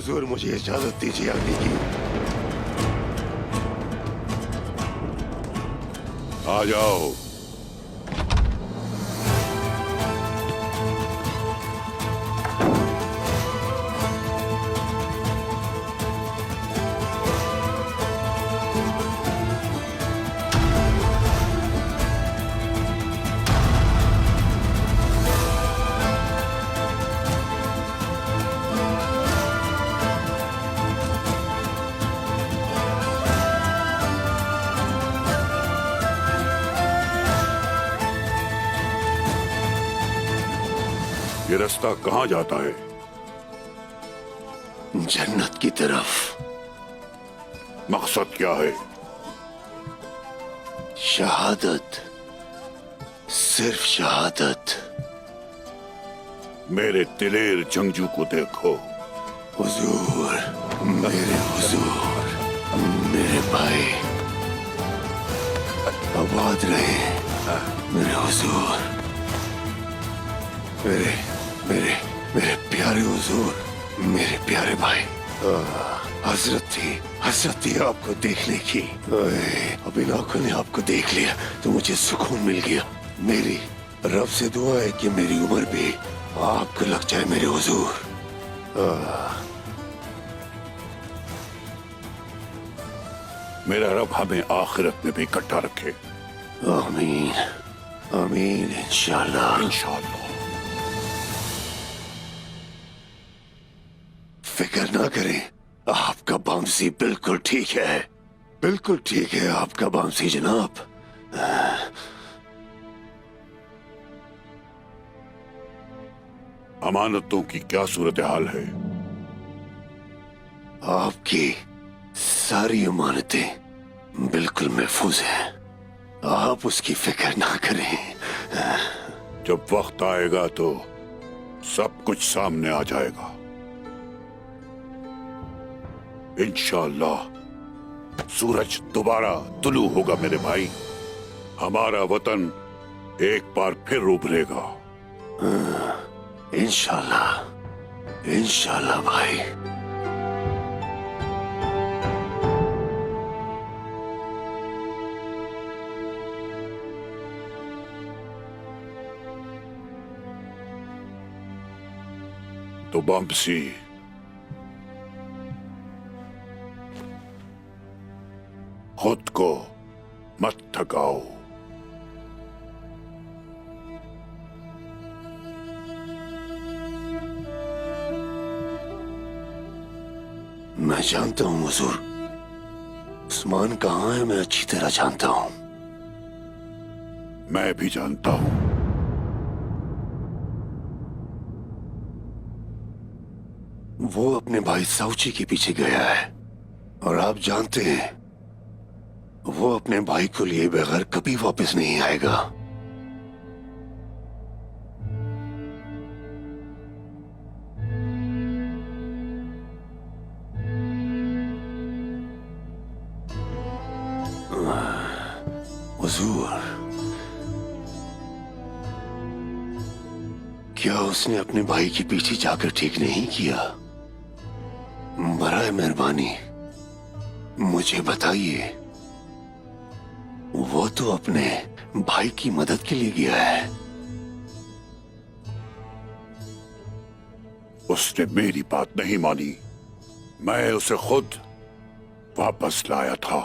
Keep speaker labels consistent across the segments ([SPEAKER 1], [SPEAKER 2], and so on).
[SPEAKER 1] हुजूर, मुझे इजाजत दीजिए आगे की।
[SPEAKER 2] आ जाओ। ये रास्ता कहाँ जाता है?
[SPEAKER 1] जन्नत की तरफ।
[SPEAKER 2] मकसद क्या है?
[SPEAKER 1] शहादत, सिर्फ शहादत।
[SPEAKER 2] मेरे दिलेर जंगजू को देखो।
[SPEAKER 1] हुजूर, मेरे हुजूर, मेरे भाई आबाद रहे। मेरे हुजूर, मेरे मेरे मेरे प्यारे हुजूर, मेरे प्यारे भाई। हसरत थी आपको देखने की। अब इन आंखों ने आपको देख लिया तो मुझे सुकून मिल गया। मेरी रब से दुआ है कि मेरी उम्र भी आपको लग जाए मेरे हुजूर।
[SPEAKER 2] मेरा रब हमें आखिरत में भी इकट्ठा रखे।
[SPEAKER 1] आमीन आमीन, इंशाल्लाह
[SPEAKER 2] इंशाअल्लाह।
[SPEAKER 1] फिक्र ना करें, आपका बामसी बिल्कुल ठीक है। बिल्कुल ठीक है आपका बामसी जनाब।
[SPEAKER 2] अमानतों की क्या सूरत हाल है?
[SPEAKER 1] आपकी सारी अमानतें बिल्कुल महफूज हैं। आप उसकी फिक्र ना करें।
[SPEAKER 2] जब वक्त आएगा तो सब कुछ सामने आ जाएगा इंशाअल्लाह। सूरज दोबारा तुलू होगा मेरे भाई। हमारा वतन एक बार फिर उभरेगा।
[SPEAKER 1] इंशाअल्लाह इंशाअल्लाह भाई।
[SPEAKER 2] तो बम्सी, खुद को मत थकाओ।
[SPEAKER 1] मैं जानता हूं हुजूर, उस्मान कहाँ है मैं अच्छी तरह जानता हूं।
[SPEAKER 2] मैं भी जानता हूं।
[SPEAKER 1] वो अपने भाई साउची के पीछे गया है और आप जानते हैं वो अपने भाई को लिए बगैर कभी वापस नहीं आएगा। हुजूर, क्या उसने अपने भाई के पीछे जाकर ठीक नहीं किया? बराए मेहरबानी मुझे बताइए। वो तो अपने भाई की मदद के लिए गया है।
[SPEAKER 2] उसने मेरी बात नहीं मानी। मैं उसे खुद वापस लाया था।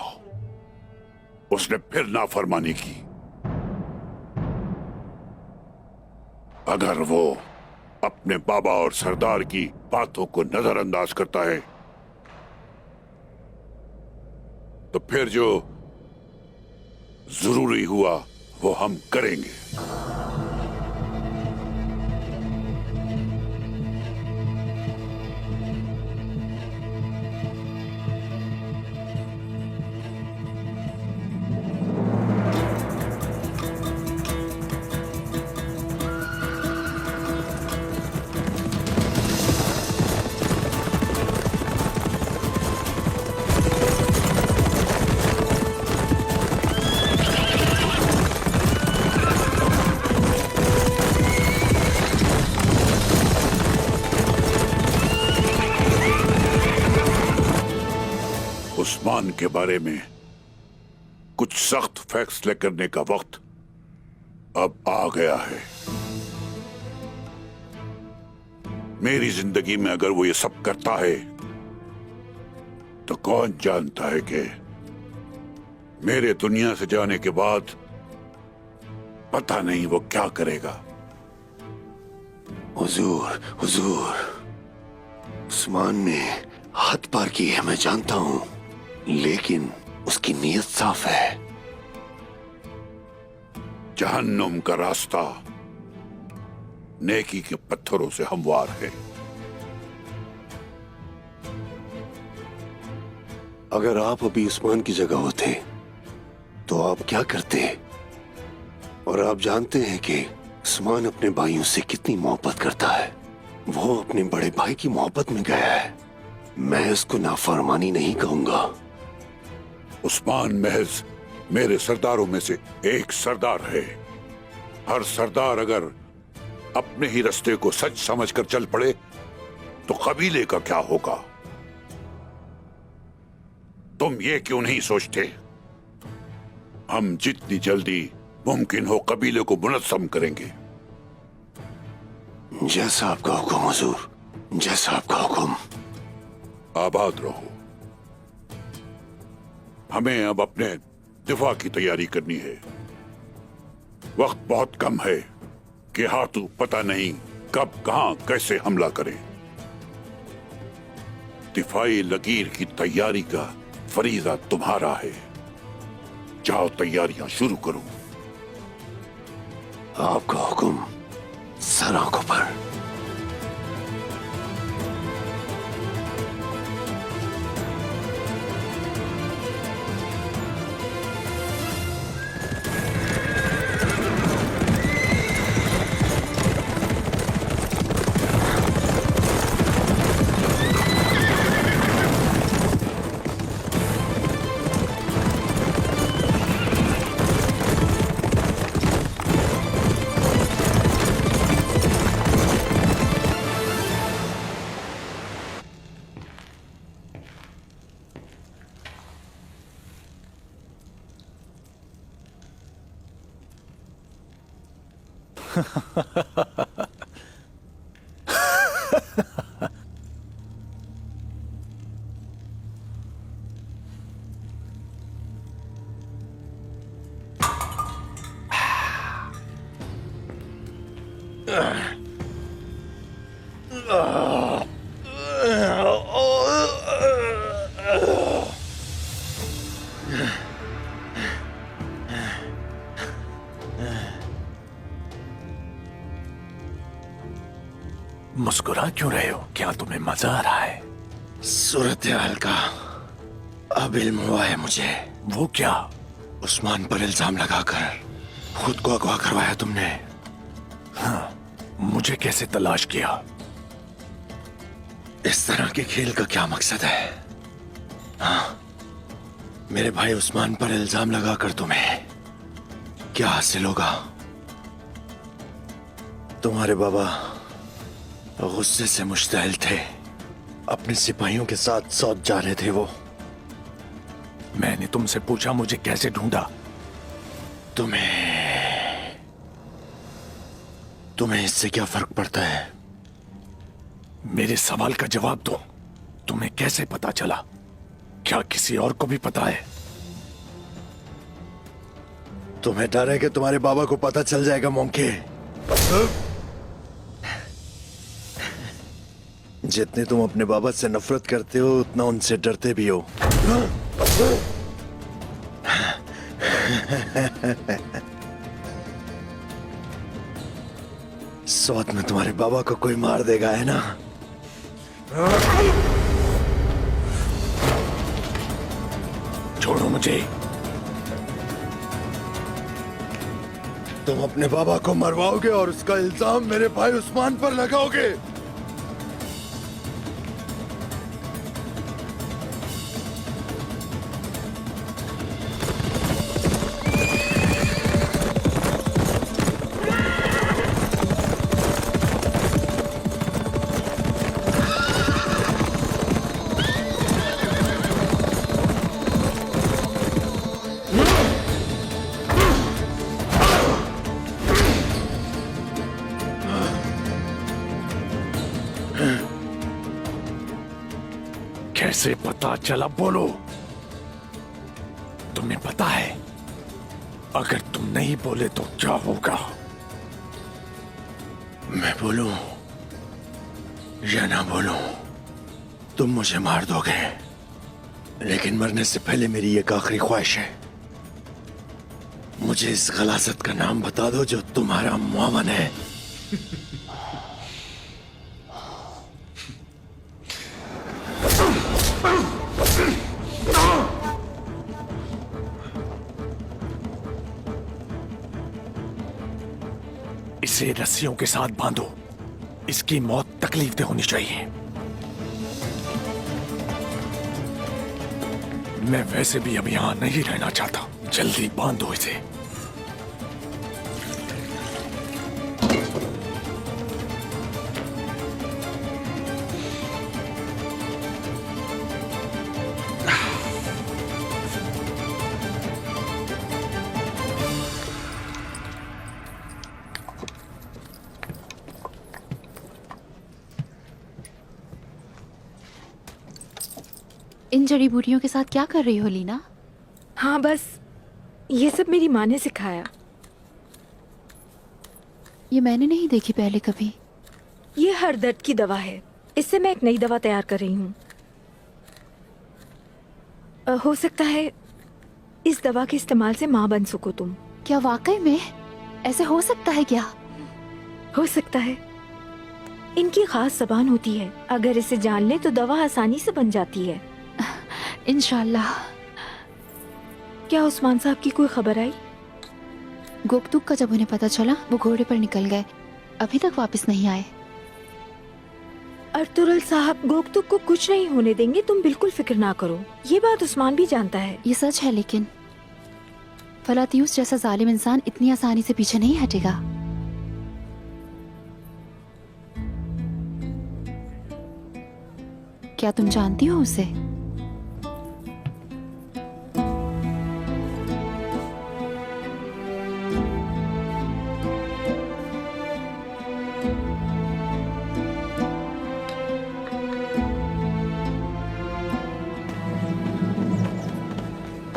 [SPEAKER 2] उसने फिर नाफरमानी की। अगर वो अपने बाबा और सरदार की बातों को नजरअंदाज करता है तो फिर जो जरूरी हुआ वो हम करेंगे। उस्मान के बारे में कुछ सख्त फैसले करने का वक्त अब आ गया है। मेरी जिंदगी में अगर वो ये सब करता है तो कौन जानता है कि मेरे दुनिया से जाने के बाद पता नहीं वो क्या करेगा।
[SPEAKER 1] हुजूर, हुजूर, उस्मान ने हद पार की है, मैं जानता हूं, लेकिन उसकी नीयत साफ है।
[SPEAKER 2] जहन्नुम का रास्ता नेकी के पत्थरों से हमवार है।
[SPEAKER 1] अगर आप अभी उस्मान की जगह होते तो आप क्या करते? और आप जानते हैं कि उस्मान अपने भाइयों से कितनी मोहब्बत करता है। वो अपने बड़े भाई की मोहब्बत में गया है। मैं उसको नाफरमानी नहीं कहूंगा।
[SPEAKER 2] उस्मान महज मेरे सरदारों में से एक सरदार है। हर सरदार अगर अपने ही रास्ते को सच समझकर चल पड़े तो कबीले का क्या होगा? तुम ये क्यों नहीं सोचते? हम जितनी जल्दी मुमकिन हो कबीले को मुनज़्ज़म करेंगे।
[SPEAKER 1] जैसा आपका हुक्म हुजूर, जैसा आपका हुक्म।
[SPEAKER 2] आबाद रहो। हमें अब अपने दिफा की तैयारी करनी है। वक्त बहुत कम है कि हाथू पता नहीं कब कहां कैसे हमला करे। दिफाई लकीर की तैयारी का फरीजा तुम्हारा है। जाओ तैयारियां शुरू करो।
[SPEAKER 1] आपका हुक्म सर आंखों पर।
[SPEAKER 3] मुस्कुरा क्यों रहे हो? क्या तुम्हें मजा आ रहा है?
[SPEAKER 1] सूरत हाल का अब इल्म हुआ है मुझे।
[SPEAKER 3] वो क्या?
[SPEAKER 1] उस्मान पर इल्जाम लगाकर खुद को अगवा करवाया तुमने।
[SPEAKER 3] हाँ, मुझे कैसे तलाश किया?
[SPEAKER 1] इस तरह के खेल का क्या मकसद है? हाँ, मेरे भाई उस्मान पर इल्जाम लगाकर तुम्हें क्या हासिल होगा? तुम्हारे बाबा गुस्से से मुश्तइल थे। अपने सिपाहियों के साथ सौद जा रहे थे वो।
[SPEAKER 3] मैंने तुमसे पूछा मुझे कैसे ढूंढा?
[SPEAKER 1] तुम्हें इससे क्या फर्क पड़ता है?
[SPEAKER 3] मेरे सवाल का जवाब दो। तुम्हें कैसे पता चला? क्या किसी और को भी पता है?
[SPEAKER 1] तुम्हें डर है कि तुम्हारे बाबा को पता चल जाएगा मोंके? जितने तुम अपने बाबा से नफरत करते हो उतना उनसे डरते भी हो। सौत में तुम्हारे बाबा को कोई मार देगा, है ना?
[SPEAKER 3] छोड़ो मुझे।
[SPEAKER 1] तुम अपने बाबा को मरवाओगे और उसका इल्जाम मेरे भाई उस्मान पर लगाओगे।
[SPEAKER 3] कैसे पता चला? बोलो। तुम्हें पता है अगर तुम नहीं बोले तो क्या होगा? मैं बोलूं या ना बोलूं, तुम मुझे मार दोगे, लेकिन मरने से पहले मेरी एक आखिरी ख्वाहिश है। मुझे इस गलासत का नाम बता दो जो तुम्हारा मुआवन है। इसे रस्सियों के साथ बांधो। इसकी मौत तकलीफ दे होनी चाहिए। मैं वैसे भी अब यहां नहीं रहना चाहता। जल्दी बांधो इसे।
[SPEAKER 4] इन जड़ी बूटियों के साथ क्या कर रही हो लीना?
[SPEAKER 5] हाँ, बस ये सब मेरी माँ ने सिखाया।
[SPEAKER 4] ये मैंने नहीं देखी पहले कभी।
[SPEAKER 5] ये हर दर्द की दवा है। इससे मैं एक नई दवा तैयार कर रही हूँ। हो सकता है इस दवा के इस्तेमाल से माँ बन सको तुम।
[SPEAKER 4] क्या वाकई में ऐसे हो सकता है क्या?
[SPEAKER 5] हो सकता है। इनकी खास जबान होती है। अगर इसे जान ले तो दवा आसानी से बन जाती है।
[SPEAKER 4] इंशाल्लाह।
[SPEAKER 5] क्या उस्मान साहब की कोई खबर आई?
[SPEAKER 4] गोकतुक का जब उन्हें पता चला वो घोड़े पर निकल गए, अभी तक वापस नहीं आए।
[SPEAKER 5] अर्तुगरुल साहब गोकतुक को कुछ नहीं होने देंगे, तुम बिल्कुल फिक्र ना करो। ये बात उस्मान भी जानता है।
[SPEAKER 4] ये सच है, लेकिन फलातियूस जैसा जालिम इंसान इतनी आसानी से पीछे नहीं हटेगा। क्या तुम जानती हो उसे?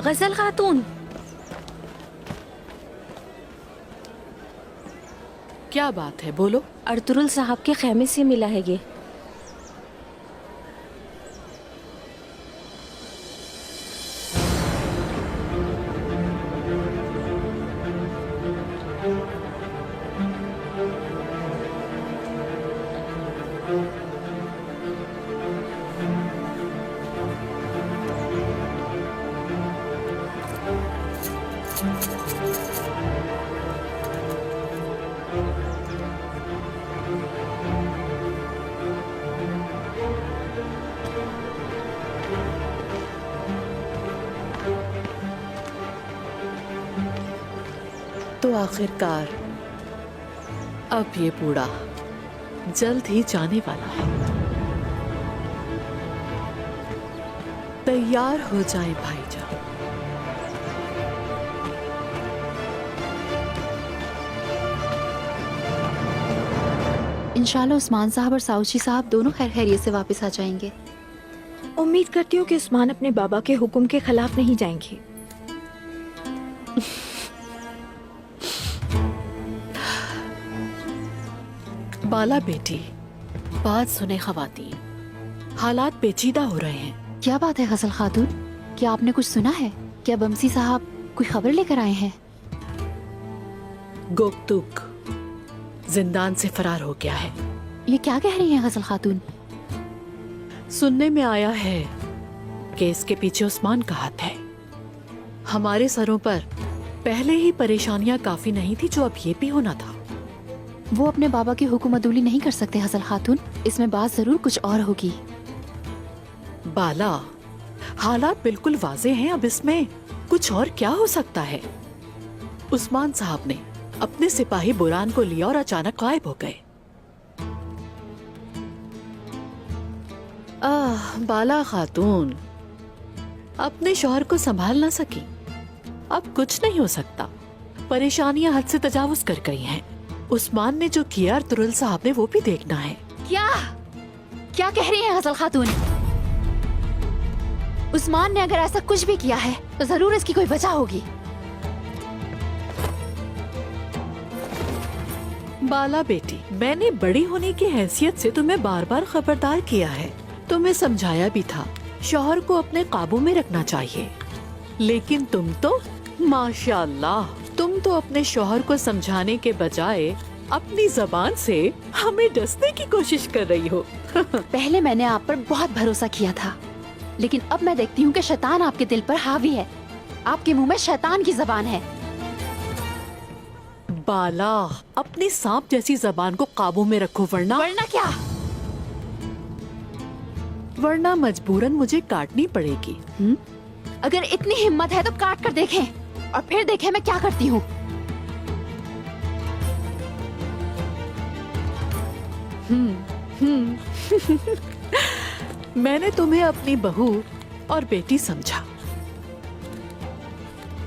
[SPEAKER 5] गजल खातून,
[SPEAKER 6] क्या बात है, बोलो।
[SPEAKER 5] अर्तुगरुल साहब के खेमे से मिला है ये।
[SPEAKER 6] तो आखिरकार अब ये बूढ़ा जल्द ही जाने वाला है। तैयार हो जाए भाईजान।
[SPEAKER 4] इंशाल्लाह उस्मान साहब और साउची साहब दोनों खैर खैरियत से वापस आ जाएंगे।
[SPEAKER 5] उम्मीद करती हूँ कि उस्मान अपने बाबा के हुक्म के खिलाफ नहीं जाएंगे।
[SPEAKER 6] बाला बेटी, बात सुने खवातीन, हालात पेचीदा हो रहे हैं।
[SPEAKER 4] क्या बात है गजल खातून? क्या आपने कुछ सुना है? क्या बमसी साहब कोई खबर लेकर आए हैं?
[SPEAKER 6] गोकतुक जिंदान से फरार हो गया है।
[SPEAKER 4] ये क्या कह रही हैं गजल खातून?
[SPEAKER 6] सुनने में आया है कि इसके पीछे उस्मान का हाथ है। हमारे सरों पर पहले ही परेशानियां काफी नहीं थी, जो अब ये भी होना था।
[SPEAKER 4] वो अपने बाबा की हुक्म अदूली नहीं कर सकते गजल खातून। इसमें बात जरूर कुछ और होगी।
[SPEAKER 6] बाला, हालात बिल्कुल वाज़ेह हैं। अब इसमें कुछ और क्या हो सकता है? उस्मान साहब ने अपने सिपाही बुरान को लिया और अचानक गायब हो गए। बाला खातून अपने शौहर को संभाल ना सकी। अब कुछ नहीं हो सकता। परेशानियां हद से तजावुज कर गई हैं। उस्मान ने जो किया अर्तुगरुल साहब ने वो भी देखना है।
[SPEAKER 4] क्या क्या कह रही हैं गजल खातून? उस्मान ने अगर ऐसा कुछ भी किया है तो जरूर इसकी कोई वजह होगी।
[SPEAKER 6] बाला बेटी, मैंने बड़ी होने की हैसियत से तुम्हें बार बार खबरदार किया है, तुम्हें समझाया भी था शौहर को अपने काबू में रखना चाहिए, लेकिन तुम तो माशाल्लाह, तुम तो अपने शौहर को समझाने के बजाय अपनी जबान से हमें डसने की कोशिश कर रही हो।
[SPEAKER 4] पहले मैंने आप पर बहुत भरोसा किया था, लेकिन अब मैं देखती हूँ कि शैतान आपके दिल पर हावी है। आपके मुंह में शैतान की जबान है।
[SPEAKER 6] बाला, अपनी सांप जैसी जबान को काबू में रखो,
[SPEAKER 4] वरना क्या?
[SPEAKER 6] वरना मजबूरन मुझे काटनी पड़ेगी।
[SPEAKER 4] अगर इतनी हिम्मत है तो काट कर देखें और फिर देखें मैं क्या करती हूँ।
[SPEAKER 6] मैंने तुम्हें अपनी बहू और बेटी समझा,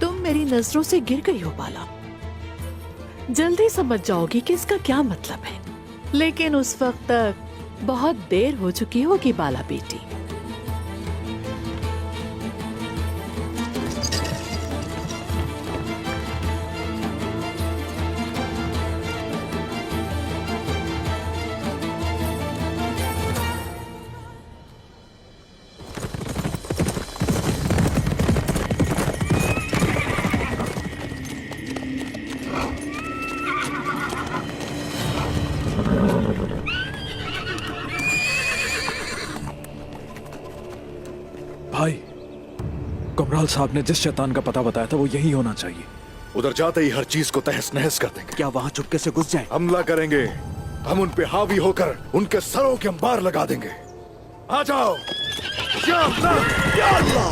[SPEAKER 6] तुम मेरी नजरों से गिर गई हो बाला। जल्दी समझ जाओगी कि इसका क्या मतलब है, लेकिन उस वक्त तक बहुत देर हो चुकी होगी बाला बेटी।
[SPEAKER 3] भाई, कमराल साहब ने जिस शैतान का पता बताया था वो यही होना चाहिए।
[SPEAKER 7] उधर जाते ही हर चीज को तहस नहस कर देंगे।
[SPEAKER 3] क्या वहाँ चुपके से घुस जाएं?
[SPEAKER 7] हमला करेंगे, हम उन पे हावी होकर उनके सरों के अंबार लगा देंगे। आ जाओ। या अल्लाह, या अल्लाह।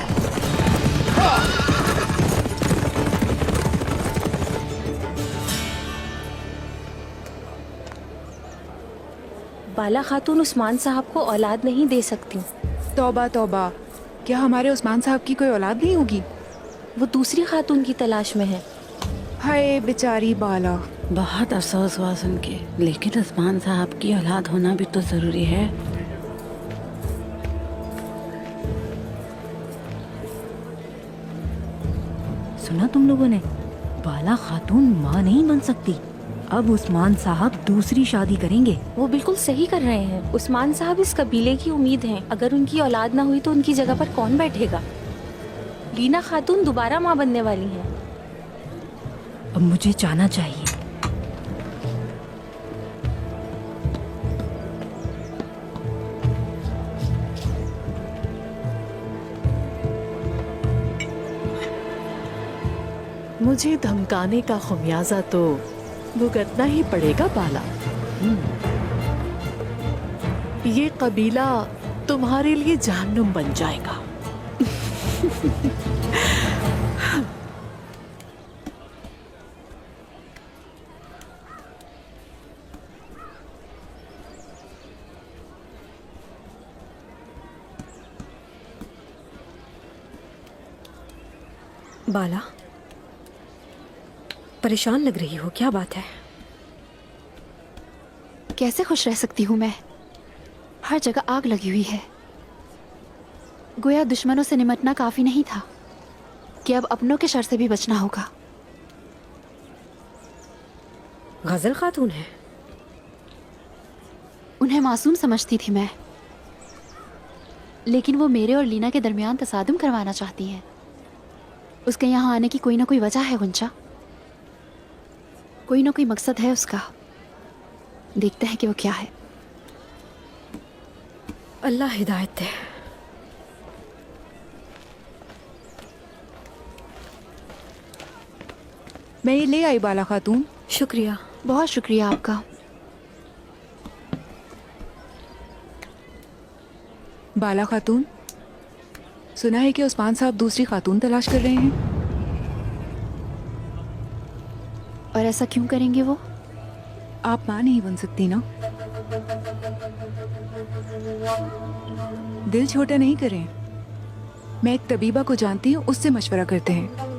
[SPEAKER 8] बाला खातून उस्मान साहब को औलाद नहीं दे सकती।
[SPEAKER 9] तौबा तौबा, क्या हमारे उस्मान साहब की कोई औलाद नहीं होगी?
[SPEAKER 8] वो दूसरी खातून की तलाश में है।
[SPEAKER 9] हाय बेचारी बाला।
[SPEAKER 10] बहुत अफसोस हुआ सुन के, लेकिन उस्मान साहब की औलाद होना भी तो जरूरी है। सुना तुम लोगों ने? बाला खातून माँ नहीं बन सकती। अब उस्मान साहब दूसरी शादी करेंगे।
[SPEAKER 8] वो बिल्कुल सही कर रहे हैं। उस्मान साहब इस कबीले की उम्मीद हैं। अगर उनकी औलाद ना हुई तो उनकी जगह पर कौन बैठेगा? लीना खातून दोबारा माँ बनने वाली हैं।
[SPEAKER 10] अब मुझे जाना चाहिए।
[SPEAKER 6] मुझे धमकाने का खुमियाजा तो भुगतना ही पड़ेगा बाला। ये कबीला तुम्हारे लिए जहन्नुम बन जाएगा।
[SPEAKER 8] बाला, परेशान लग रही हो, क्या बात है?
[SPEAKER 4] कैसे खुश रह सकती हूँ मैं? हर जगह आग लगी हुई है। गोया दुश्मनों से निमटना काफी नहीं था कि अब अपनों के शर से भी बचना होगा।
[SPEAKER 8] गजल खातून है।
[SPEAKER 4] उन्हें मासूम समझती थी मैं, लेकिन वो मेरे और लीना के दरमियान तसादुम करवाना चाहती हैं। उसके यहाँ आने की कोई ना कोई वजह है गुंजा, कोई ना कोई मकसद है उसका। देखते हैं कि वो क्या है।
[SPEAKER 8] अल्लाह हिदायत दे।
[SPEAKER 9] मैं ये ले आई बाला खातून।
[SPEAKER 8] शुक्रिया।
[SPEAKER 4] बहुत शुक्रिया आपका।
[SPEAKER 9] बाला खातून, सुना है कि उस्मान साहब दूसरी खातून तलाश कर रहे हैं।
[SPEAKER 4] और ऐसा क्यों करेंगे वो?
[SPEAKER 9] आप माँ नहीं बन सकती ना। दिल छोटा नहीं करें। मैं एक तबीबा को जानती हूँ, उससे मशवरा करते हैं।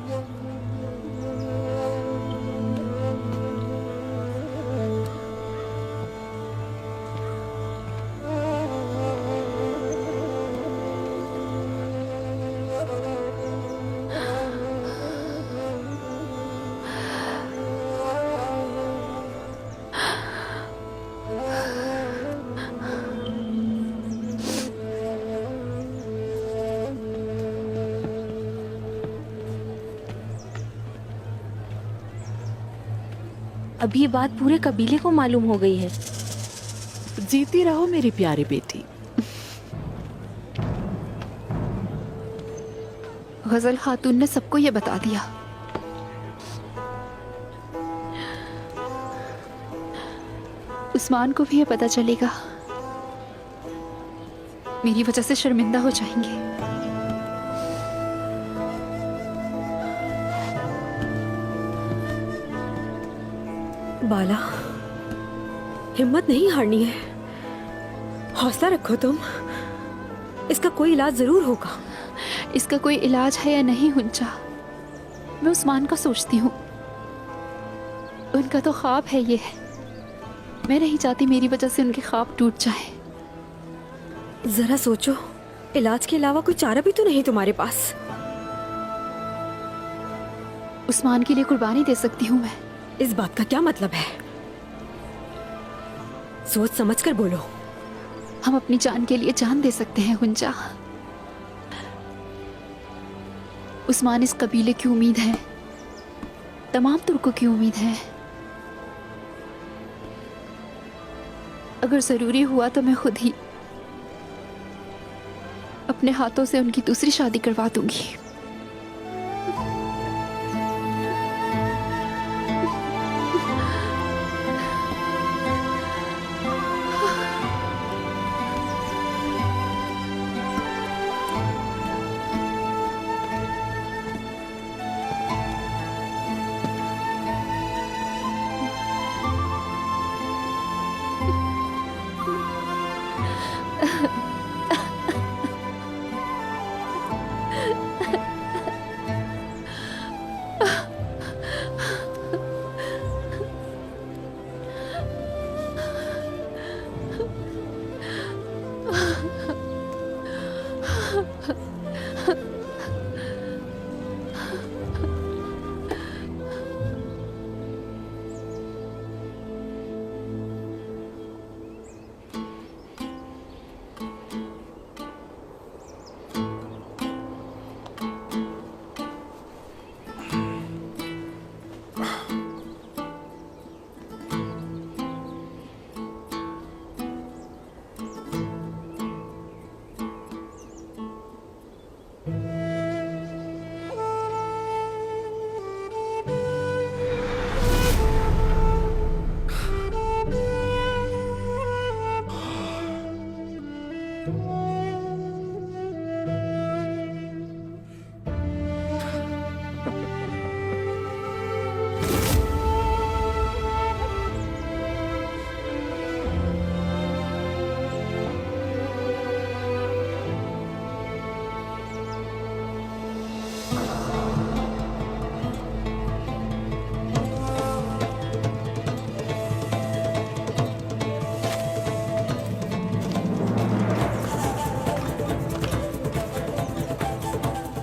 [SPEAKER 8] अभी ये बात पूरे कबीले को मालूम हो गई है।
[SPEAKER 6] जीती रहो मेरी प्यारी बेटी।
[SPEAKER 4] गजल खातून ने सबको ये बता दिया। उस्मान को भी ये पता चलेगा, मेरी वजह से शर्मिंदा हो जाएंगे।
[SPEAKER 5] बाला, हिम्मत नहीं हारनी है, हौसला रखो तुम, इसका कोई इलाज जरूर होगा।
[SPEAKER 4] इसका कोई इलाज है या नहीं हुंचा, मैं उस्मान का सोचती हूँ। उनका तो ख्वाब है ये, मैं नहीं चाहती मेरी वजह से उनके ख्वाब टूट जाए।
[SPEAKER 5] जरा सोचो, इलाज के अलावा कोई चारा भी तो नहीं तुम्हारे पास।
[SPEAKER 4] उस्मान के लिए कुर्बानी दे सकती हूँ मैं।
[SPEAKER 5] इस बात का क्या मतलब है? सोच समझ कर बोलो।
[SPEAKER 4] हम अपनी जान के लिए जान दे सकते हैं हुंजा। उस्मान इस कबीले की उम्मीद है, तमाम तुर्कों की उम्मीद है। अगर जरूरी हुआ तो मैं खुद ही अपने हाथों से उनकी दूसरी शादी करवा दूंगी।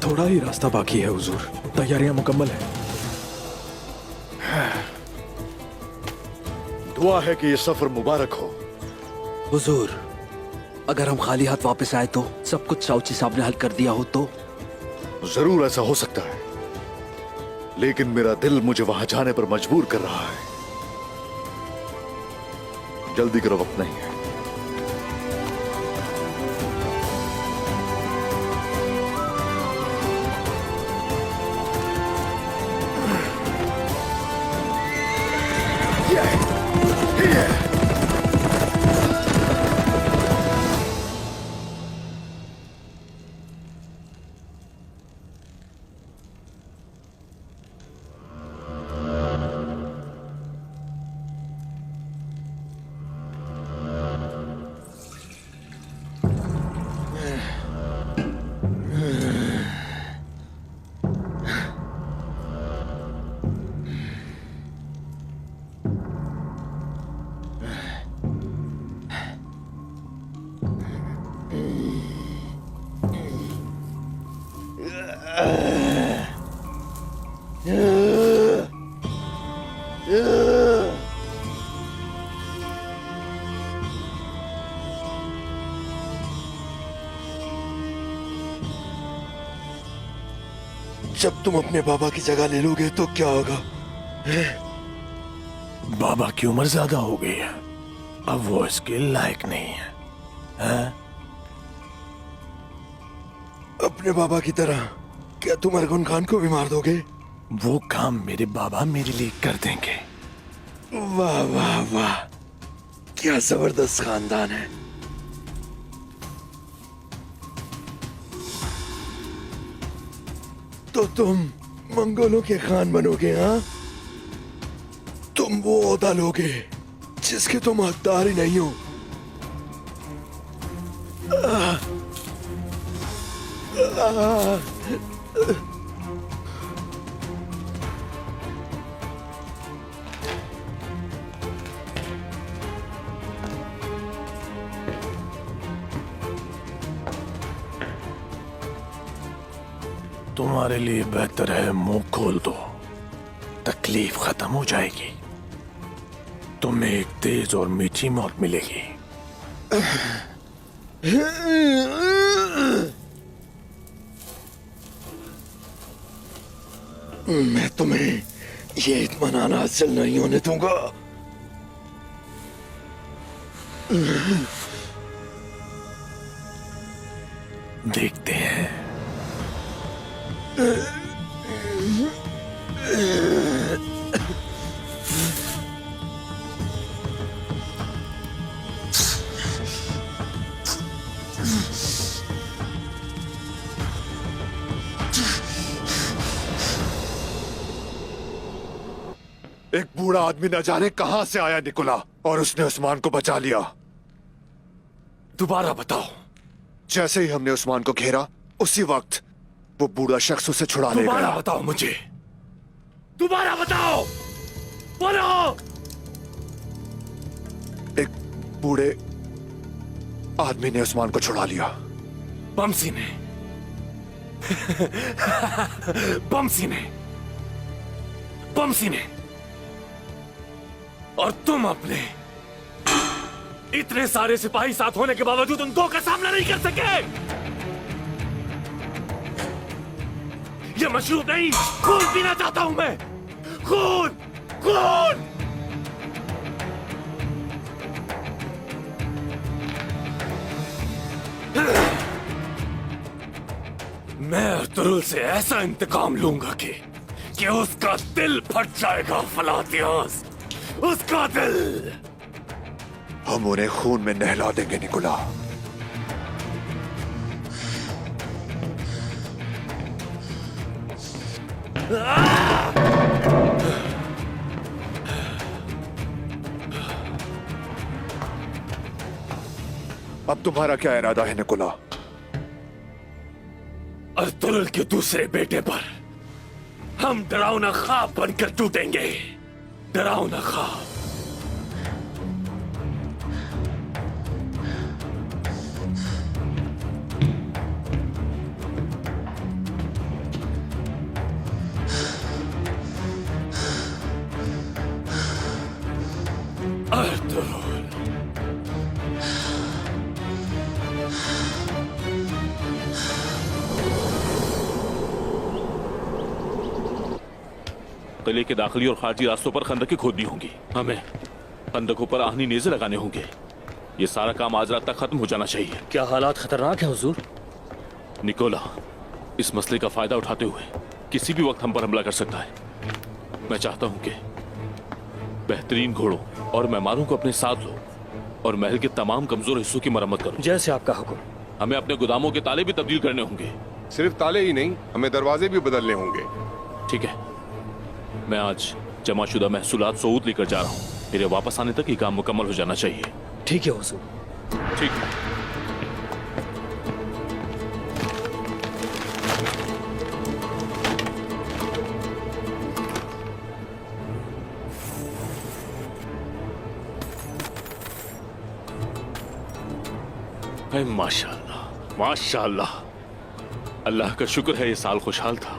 [SPEAKER 3] थोड़ा ही रास्ता बाकी है हुजूर, तैयारियां मुकम्मल है।
[SPEAKER 7] दुआ है कि ये सफर मुबारक हो।
[SPEAKER 11] हुजूर, अगर हम खाली हाथ वापस आए तो सब कुछ साउची साहब ने हल कर दिया हो तो?
[SPEAKER 7] जरूर ऐसा हो सकता है, लेकिन मेरा दिल मुझे वहां जाने पर मजबूर कर रहा है। जल्दी करो, वक्त नहीं है।
[SPEAKER 3] जब तुम अपने बाबा की जगह ले लोगे तो क्या होगा? बाबा की उम्र ज्यादा हो गई है, अब वो इसके लायक नहीं है, हैं? अपने बाबा की तरह क्या तुम अरगुन खान को भी मार दोगे? वो काम मेरे बाबा मेरे लिए कर देंगे। वाह वाह वाह, क्या जबरदस्त खानदान है। तो तुम मंगोलों के खान बनोगे? हाँ, तुम वो ओहदा लोगे जिसके तुम हकदार ही नहीं हो। तुम्हारे लिए बेहतर है मुंह खोल दो, तकलीफ खत्म हो जाएगी, तुम्हें एक तेज और मीठी मौत मिलेगी। मैं तुम्हें ये इत्मीनान हासिल नहीं होने दूंगा। देखते हैं।
[SPEAKER 7] एक बूढ़ा आदमी न जाने कहां से आया निकोला, और उसने उस्मान को बचा लिया।
[SPEAKER 3] दोबारा बताओ।
[SPEAKER 7] जैसे ही हमने उस्मान को घेरा, उसी वक्त वो बूढ़ा शख्स उसे छुड़ा ले
[SPEAKER 3] दोबारा
[SPEAKER 7] गया।
[SPEAKER 3] बताओ मुझे, दोबारा बताओ, बोलो।
[SPEAKER 7] एक बूढ़े आदमी ने उस्मान को छुड़ा लिया।
[SPEAKER 3] बमसी ने बमसी ने बमसी ने और तुम अपने इतने सारे सिपाही साथ होने के बावजूद उन दो का सामना नहीं कर सके। ये मशरूब नहीं, खून पीना चाहता हूं मैं, खून खून। मैं अर्तुरुल से ऐसा इंतकाम लूंगा कि उसका दिल फट जाएगा। फलातियास, उसका दिल।
[SPEAKER 7] हम उन्हें खून में नहला देंगे निकोला। अब तुम्हारा क्या इरादा है निकोला?
[SPEAKER 3] अर्तुरुल के दूसरे बेटे पर हम डरावना ख्वाब बनकर टूटेंगे। डरावना ख्वाब। अर्तुरुल,
[SPEAKER 12] किले के दाखिली और खारजी रास्तों पर खंदकें खोदनी होंगी। हमें खंदकों पर आहनी नेज़े लगाने होंगे। ये सारा काम आज रात तक खत्म हो जाना चाहिए।
[SPEAKER 11] क्या हालात खतरनाक हैं हुजूर?
[SPEAKER 12] निकोला इस मसले का फायदा उठाते हुए किसी भी वक्त हम पर हमला कर सकता है। मैं चाहता हूं कि बेहतरीन घोड़ों और मेहमानों को अपने साथ लो और महल के तमाम कमजोर हिस्सों की मरम्मत करो।
[SPEAKER 11] जैसे आपका हुक्म।
[SPEAKER 12] हमें अपने गोदामों के ताले भी तब्दील करने होंगे।
[SPEAKER 13] सिर्फ ताले ही नहीं, हमें दरवाजे भी बदलने होंगे।
[SPEAKER 12] ठीक है, मैं आज जमाशुदा महसूलात सऊद लेकर जा रहा हूँ। मेरे वापस आने तक ये काम मुकम्मल हो जाना चाहिए।
[SPEAKER 11] ठीक है हुजूर।
[SPEAKER 12] ठीक है। माशाअल्लाह माशाअल्लाह, अल्लाह का शुक्र है ये साल खुशहाल था।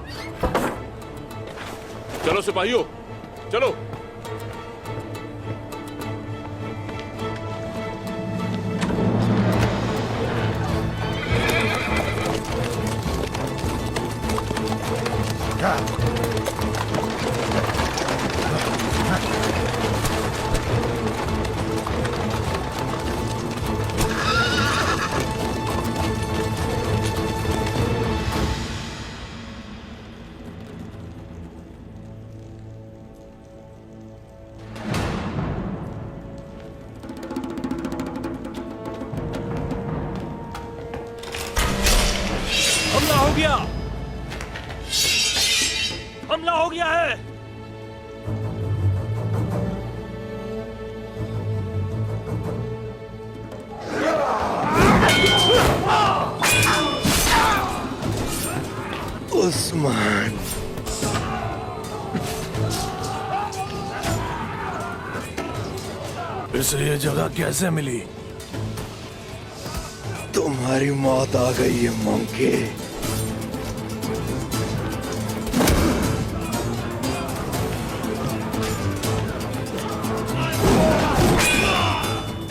[SPEAKER 12] चलो सिपाहियों, चलो। किया। हमला हो गया है।
[SPEAKER 3] उस्मान,
[SPEAKER 7] इसे ये जगह कैसे मिली?
[SPEAKER 3] तुम्हारी मौत आ गई है मंके।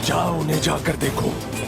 [SPEAKER 7] जाओ, उन्हें जाकर देखो।